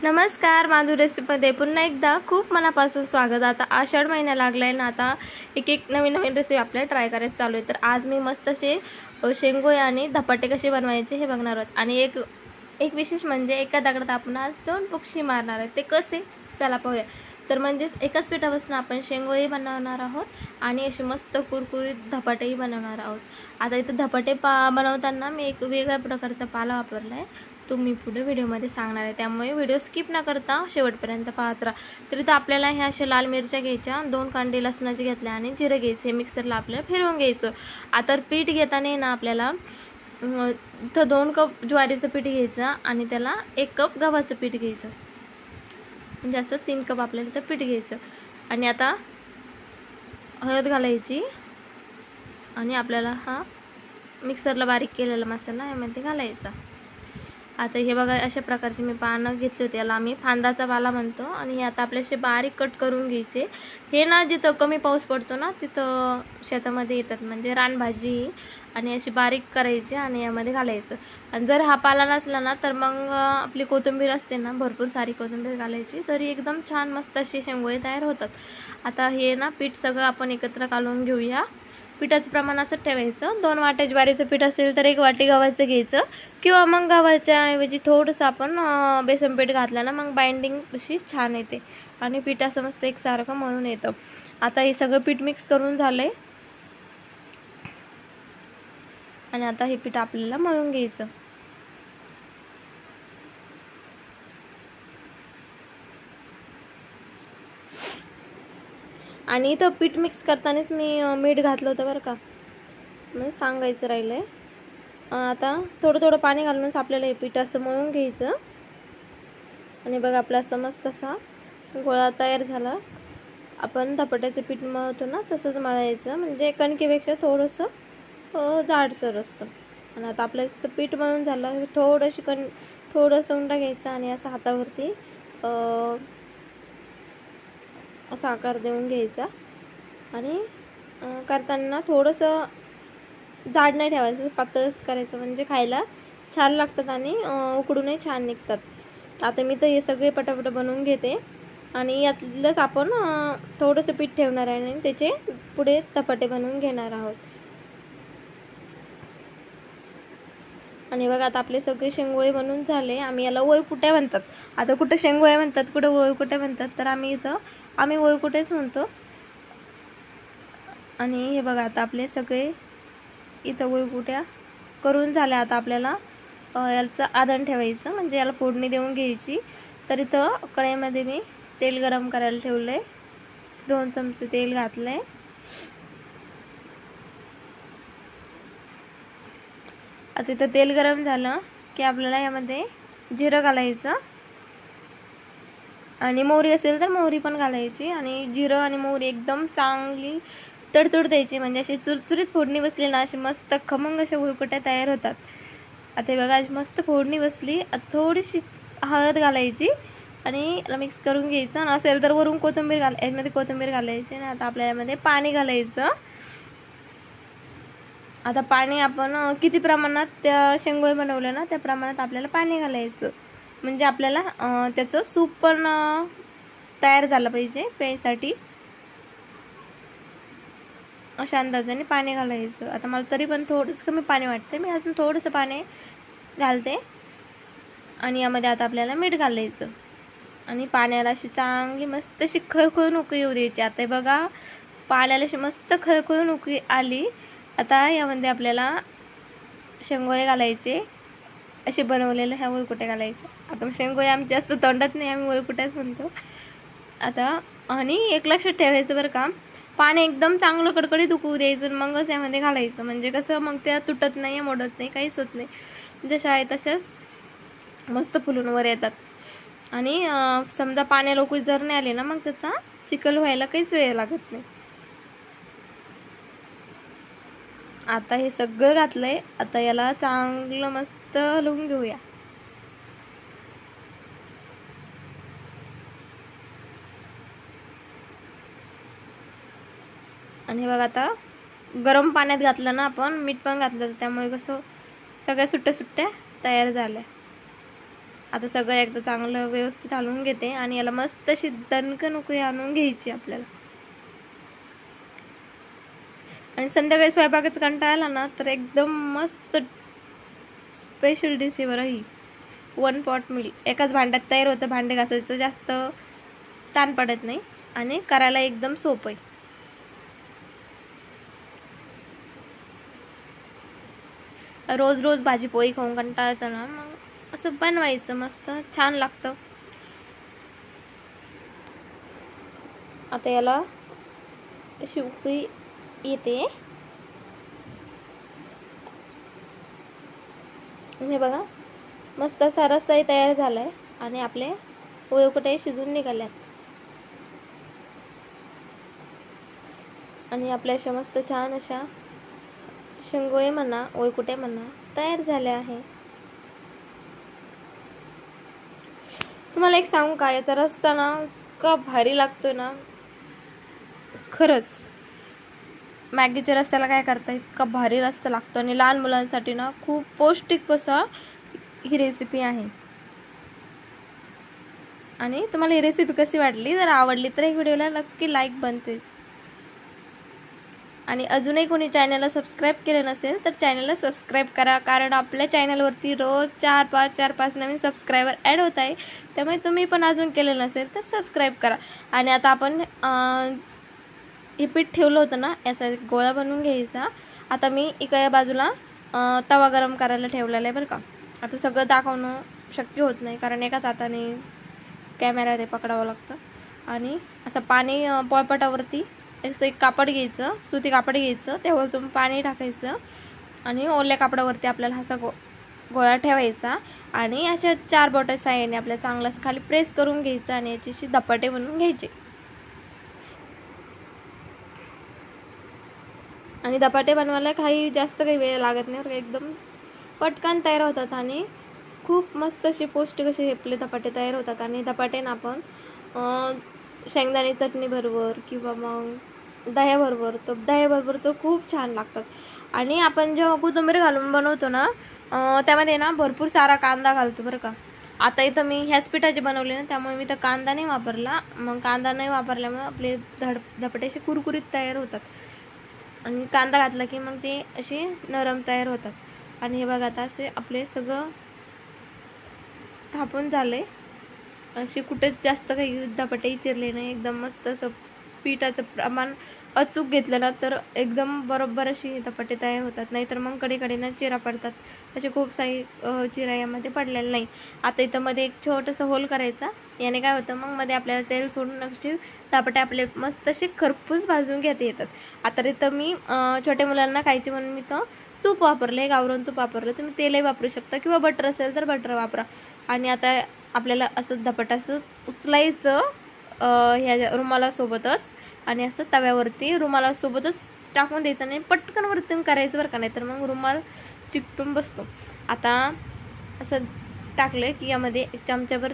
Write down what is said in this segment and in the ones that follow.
नमस्कार, माधुरी रेसिपीमध्ये पुन्हा एकदा खूप मनापासून स्वागत। आता आषाढ महिना लागलाय ना, आता एक नवीन रेसिपी आपल्याला ट्राय करायचं चालू आहे। तर आज मी मस्त असे शेंगोळे आणि धपाटे कसे बनवायचे हे बघणार आहोत। आणि एक विशेष म्हणजे एका दगडात आपण आज 2 पक्षी मारणार आहे। ते कसे चला पाहूया। तर म्हणजेच एकाच पिठापासून आपण शेंगोळे बनवणार आहोत आणि असे मस्त कुरकुरीत धपाटेही बनवणार आहोत। आता इथे धपाटे बनवताना मी एक वेगळ्या प्रकारचा पाला वापरला आहे, तो मी पुढे व्हिडिओमध्ये सांगणार आहे, त्यामुळे व्हिडिओ स्किप न करता शेवटपर्यंत पाहत राहा। तर इथं आपल्याला ह्या अशा लाल मिरच्या घ्यायच्या, 2 कांडे लसणाचे घेतले आणि जिरे घ्यायचे, हे मिक्सरला आपल्याला फिरवून घ्यायचं। आता पीठ घेताना ना आपल्याला इथं 2 कप ज्वारीचं पीठ घ्यायचं आणि त्याला 1 कप गव्हाचं पीठ घ्यायचं, म्हणजे असं 3 कप आपल्याला इथं पीठ घ्यायचं। आणि आता हळद घालायची आणि आपल्याला हा मिक्सरला बारीक केलेला मसाला यामध्ये घालायचा। आता हे बघा, अशा प्रकारचे मी पानं घेतले होते, याला आम्ही फांदाचा पाला म्हणतो। आणि हे आता आपल्याशी बारीक कट करून घ्यायचे। हे ना जिथं कमी पाऊस पडतो ना तिथं शेतामध्ये येतात, म्हणजे रानभाजी, आणि अशी बारीक करायची आणि यामध्ये घालायचं। आणि जर हा पाला नसला ना तर मग आपली कोथिंबीर असते ना, भरपूर सारी कोथिंबीर घालायची, तरी एकदम छान मस्त असे शेंगोळे तयार होतात। आता हे ना पीठ सगळं आपण एकत्र काढून घेऊया। पिठाचं प्रमाण असं ठेवायचं, 2 वाटे ज्वारीचं पीठ असेल तर 1 वाटी गव्हाचं घ्यायचं, किंवा मग गव्हाच्या ऐवजी थोडंसं आपण बेसन पीठ घातलं ना मग बाइंडिंग अशी छान येते आणि पीठ असं मस्त एकसारखं मळून येतं। आता हे सगळं पीठ मिक्स करून झालंय आणि आता हे पीठ आपल्याला मळून घ्यायचं। आणि इथं पीठ मिक्स करतानाच मी मीठ घातलं होतं बरं का, म्हणजे सांगायचं राहिलंय। आता थोडं पाणी घालूनच आपल्याला हे पीठ असं मळून घ्यायचं। आणि बघा, आपला असं मस्त असा गोळा तयार झाला। आपण धपाट्याचं पीठ मळतो ना तसंच मळायचं, म्हणजे कणकेपेक्षा थोडंसं जाडसर असतं। आणि आता आपलं असं पीठ मळून झालं, थोडंसं उंडा घ्यायचा आणि असं हातावरती असा आकार देऊन घ्यायचा। आणि करताना थोडंसं जाड नाही ठेवायचं, पातळच करायचं, म्हणजे खायला छान लागतात आणि उकडूनही छान निघतात। आता मी तर हे सगळे पटापट बनवून घेते आणि यातलंच आपण थोडंसं पीठ ठेवणार आहे आणि त्याचे पुढे धपाटे बनवून घेणार आहोत। आणि बघा, आता आपले सगळे शेंगोळे बनवून झाले। आम्ही याला वळकुट्या म्हणतात। आता कुठं शेंगोळे म्हणतात, कुठं वळकुट्या म्हणतात, तर आम्ही वळकुटेच म्हणतो। आणि हे बघा, आता आपले सगळे इथं वळकुट्या करून झाल्या। आता आपल्याला याचं आधण ठेवायचं, म्हणजे याला फोडणी देऊन घ्यायची। तर इथं कढईमध्ये मी तेल गरम करायला ठेवलंय, 2 चमचे तेल घातलंय। आता इथं तेल गरम झालं की आपल्याला यामध्ये जिरं घालायचं आणि मोहरी असेल तर मोहरी पण घालायची। आणि जिरं आणि मोहरी एकदम चांगली तडतड द्यायची, म्हणजे अशी चुरचुरीत फोडणी बसली ना, अशी मस्त खमंग अशा वळकुट्या तयार होतात। आता बघा, अशी मस्त फोडणी बसली। आता थोडीशी हळद घालायची आणि याला मिक्स करून घ्यायचं। आणि असेल तर वरून यामध्ये कोथिंबीर घालायची। आणि आता आपल्या यामध्ये पाणी घालायचं। आता पाणी आपण किती प्रमाणात त्या शेंगोळे बनवले ना त्या प्रमाणात आपल्याला पाणी घालायचं, म्हणजे आपल्याला त्याचं सूप पण तयार झालं पाहिजे प्यायसाठी, अशा अंदाजाने पाणी घालायचं। आता मला तरी पण थोडंसं कमी पाणी वाटते, मी अजून थोडंसं पाणी घालते। आणि यामध्ये आता आपल्याला मीठ घालायचं आणि पाण्याला अशी चांगली मस्त अशी खळखळून उकळी येऊ द्यायची। आता बघा, पाण्याला अशी मस्त खळखळून उकळी आली। आता यामध्ये आपल्याला शेंगोळे घालायचे, असे बनवलेले ह्या वळकुट्या घालायच्या। आता शेंगोळे आमचे जास्त तोंडात नाही, आम्ही वळकुट्याच म्हणतो। आता आणि एक लक्षात ठेवायचं बरं का, पाणी एकदम चांगलं कडकडीत उकळू द्यायचं, मगच यामध्ये घालायचं, म्हणजे कसं मग त्या तुटत नाही, मोडत नाही, काहीच होत नाही, जशा आहे तशाच मस्त फुलून वर येतात। आणि समजा पाण्याला उकळी जर नाही आली ना मग त्याचा चिखल व्हायला काहीच वेळ लागत नाही। आता हे सगळं घातलंय, आता याला चांगलं मस्त हलवून घेऊया। आणि बघा, आता गरम पाण्यात घातलं ना आपण, मीठ पण घातलं, त्यामुळे कसं सगळ्या सुट्ट्या तयार झाल्या। आता सगळं एकदा चांगलं व्यवस्थित हलवून घेते आणि याला मस्त अशी दणकन उकळी आणून घ्यायची आपल्याला. आणि संध्याकाळी स्वयंपाकाचा कंटाळा आला ना तर एकदम मस्त स्पेशल डिश आहे बरं ही. 1 पॉट मील एकाच भांड्यात तयार होतं. भांडे घासायचं जास्त ताण पडत नाही आणि करायला एकदम सोपं आहे. रोज रोज भाजी पोळी खाऊन कंटाळा येतो ना, मग असं बनवायचं, मस्त छान लागतं. आता याला अशी उकळी येते. हे बघा मस्त असा रस्साही तयार झालाय आणि आपले ओळकुटे शिजून निघाल्यात आणि आपल्या अशा मस्त छान अशा शेंगोळे म्हणा ओळकुटे म्हणा तयार झाले आहे. तुम्हाला एक सांगू का, याचा रस्सा ना इतका भारी लागतोय ना, खरंच. मॅगीच्या रस्स्याला काय करता, इतका भारी रस्सा लागतो आणि लहान मुलांसाठी ना खूप पौष्टिक असा ही रेसिपी आहे. आणि तुम्हाला ही रेसिपी कशी वाटली, जर आवडली तर एक व्हिडिओला नक्की लाईक बनतेच. आणि अजूनही कोणी चॅनलला सबस्क्राईब केलं नसेल तर चॅनलला सबस्क्राईब करा, कारण आपल्या चॅनलवरती रोज 4-5 नवीन सबस्क्रायबर ॲड होत आहे. त्यामुळे तुम्ही पण अजून केलं नसेल तर सबस्क्राईब करा. आणि आता आपण हे पीठ ठेवलं होतं ना, याचा एक गोळा बनवून घ्यायचा. आता मी एका बाजूला तवा गरम करायला ठेवलेला आहे बरं का. आता सगळं दाखवणं शक्य होत नाही, कारण एकाच हाताने कॅमेरा ते पकडावं लागतं. आणि असं पाणी पोळपाटावरती असं एक कापड घ्यायचं, सुती कापड घ्यायचं, त्यावरतून पाणी टाकायचं आणि ओल्या कापडावरती आपल्याला असा गोळा ठेवायचा आणि अशा 4 बोटा साहाय्याने आपल्याला चांगलं असं खाली प्रेस करून घ्यायचं आणि याची धपाटे बनवून घ्यायचे. आणि धपाटे बनवायला जास्त काही वेळ लागत नाही, एकदम पटकन तयार होतात आणि खूप मस्त असे पौष्टिक असे आपले धपाटे तयार होतात. आणि धपाटे ना आपण शेंगदाणे चटणी बरोबर किंवा मग दह्याबरोबर, तर दह्याबरोबर तर खूप छान लागतात. आणि आपण जेव्हा कोथिंबीर घालून बनवतो ना, त्यामध्ये ना भरपूर सारा कांदा घालतो बरं का. आता इथं मी ह्याच पिठाचे बनवले ना, त्यामुळे मी तर कांदा नाही वापरला. मग कांदा नाही वापरल्यामुळे आपले धपाटे असे कुरकुरीत तयार होतात. आणि कांदा घातला की मग ते असे नरम तयार होतात. आणि हे बघा आता असे आपले सगळं थापून झाले. असे कुठेच जास्त काही धपाटे चिरले नाही, एकदम मस्त असं पिठाचं प्रमाण अचूक घेतलं ना तर एकदम बरोबर अशी धपाटे तयार होतात. नाहीतर मग कडेकडेनं चिरा पडतात. असे खूप सारी चिरा यामध्ये पडलेला नाही. आता इथं मध्ये एक छोटंसं होल करायचा, याने काय होतं मग मध्ये आपल्याला तेल सोडून असे धपाटे आपले मस्त असे खरपूस भाजून घेता येतात. आता इथं मी छोट्या मुलांना खायचे म्हणून मी तर तूप वापरले, गावरान तूप वापरलं. तुम्ही तेलही वापरू शकता किंवा बटर असेल तर बटर वापरा. आणि आता आपल्याला असं धपाट असंच उचलायचं ह्या रुमालासोबतच आणि असं तव्यावरती रुमालासोबतच टाकून द्यायचं आणि पटकन वरतून करायचं बरं का, नाही तर मग रुमाल चिकटून बसतो. आता असं टाकलं की यामध्ये 1 चमचाभर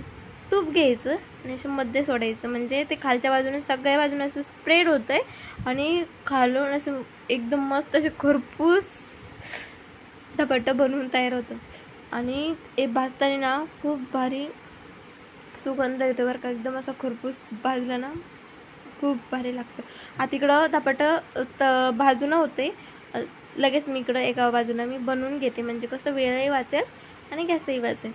तूप घ्यायचं आणि असं मध्ये सोडायचं, म्हणजे ते खालच्या बाजूने सगळ्या बाजूने असं स्प्रेड होतं आहे आणि खालून असं एकदम मस्त असे खरपूस धपाटं बनवून तयार होतं. आणि हे भाजताना ना खूप भारी सुगंध येतो बरं का, एकदम असा खरपूस भाजला ना खूप भारी लागतं. आता इकडं धपाटं भाजून होते, लगेच मी इकडं एका बाजूला मी बनवून घेते, म्हणजे कसं वेळही वाचेल आणि गॅसही वाचेल.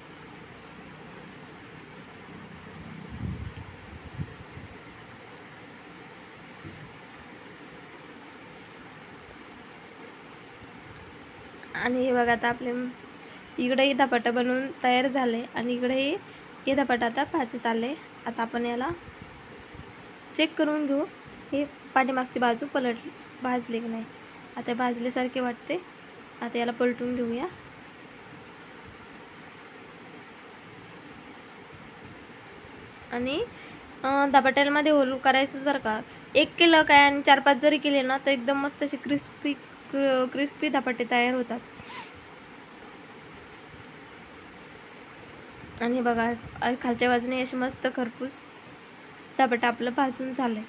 आणि हे बघा आता आपले इकडेही धपाटं बनवून तयार झाले आणि इकडेही हे धपाटं आता भाजत आले. आता आपण याला चेक करून घेऊ, हे पाठीमागची बाजू भाजले की नाही. आता भाजल्यासारखे वाटते. आता याला पलटून घेऊया. आणि धपाट्यामध्ये होल करायचं बरं का. 1 केलं काय आणि 4-5 जरी केले ना तर एकदम मस्त असे क्रिस्पी धपाटे तयार होतात. आणि बघा खालच्या बाजूने असे मस्त खरपूस धपाटं आपलं भाजून झालंय.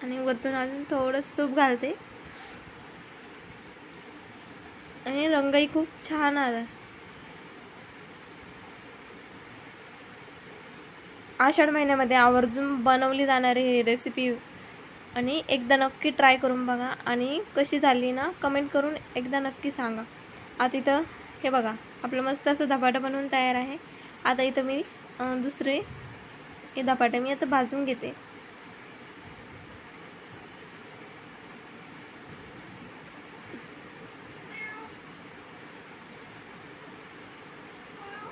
आणि वरतून अजून थोडंसं तूप घालते आणि रंगही खूप छान आला. आषाढ महिन्यामध्ये आवर्जून बनवली जाणारी ही रेसिपी आणि एकदा नक्की ट्राय करून बघा आणि कशी झाली ना कमेंट करून एकदा नक्की सांगा। आता इथं हे बघा आपलं मस्त असं धपाटा बनवून तयार आहे। आता इथं मी दुसरे हे धपाटे मी आता भाजून घेते।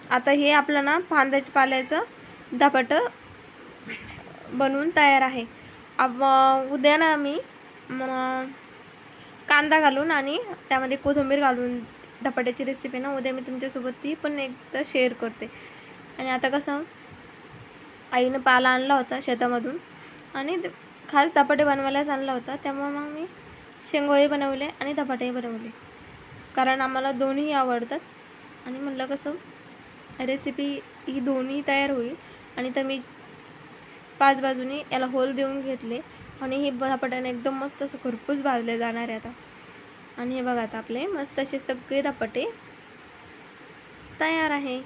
आता हे आपलं ना फांद्याच्या पाल्याचं धपाटं बनवून तयार आहे। उद्या ना मी कांदा घालून आणि त्यामध्ये कोथिंबीर घालून धपाट्याची रेसिपी ना उद्या मी तुमच्यासोबत ती पण एकदा शेअर करते। आणि आता कसं आईनं पाला आणला होता शेतामधून आणि खास धपाटे बनवायलाच आणला होता, त्यामुळे मग मी शेंगोळे बनवले आणि धपाटे बनवले, कारण आम्हाला दोन्ही आवडतात। आणि म्हणलं कसं रेसिपी ही दोन्ही तयार होईल। आणि तर मी 5 बाजूनी याला होल देऊन घेतले आणि हे धपाट्याने एकदम मस्त असं खरपूस भाजले जाणार आहे आता। आणि हे बघा आता आपले मस्त असे सगळे धपाटे तयार आहे।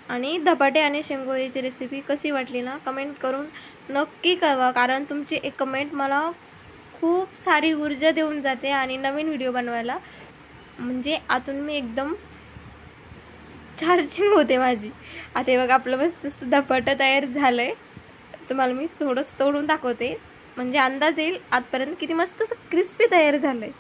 आणि धपाटे आणि शेंगोळीची रेसिपी कशी वाटली ना कमेंट करून नक्की कळवा, कारण तुमची एक कमेंट मला खूप सारी ऊर्जा देऊन जाते आणि नवीन व्हिडिओ बनवायला म्हणजे आतून मी एकदम चार्जिंग होते माझी। आता हे बघा आपलं मस्त धपाटा तयार झालंय। तुम्हाला मी थोडंसं तोडून दाखवते म्हणजे अंदाज येईल आजपर्यंत किती मस्त क्रिस्पी तयार झालंय।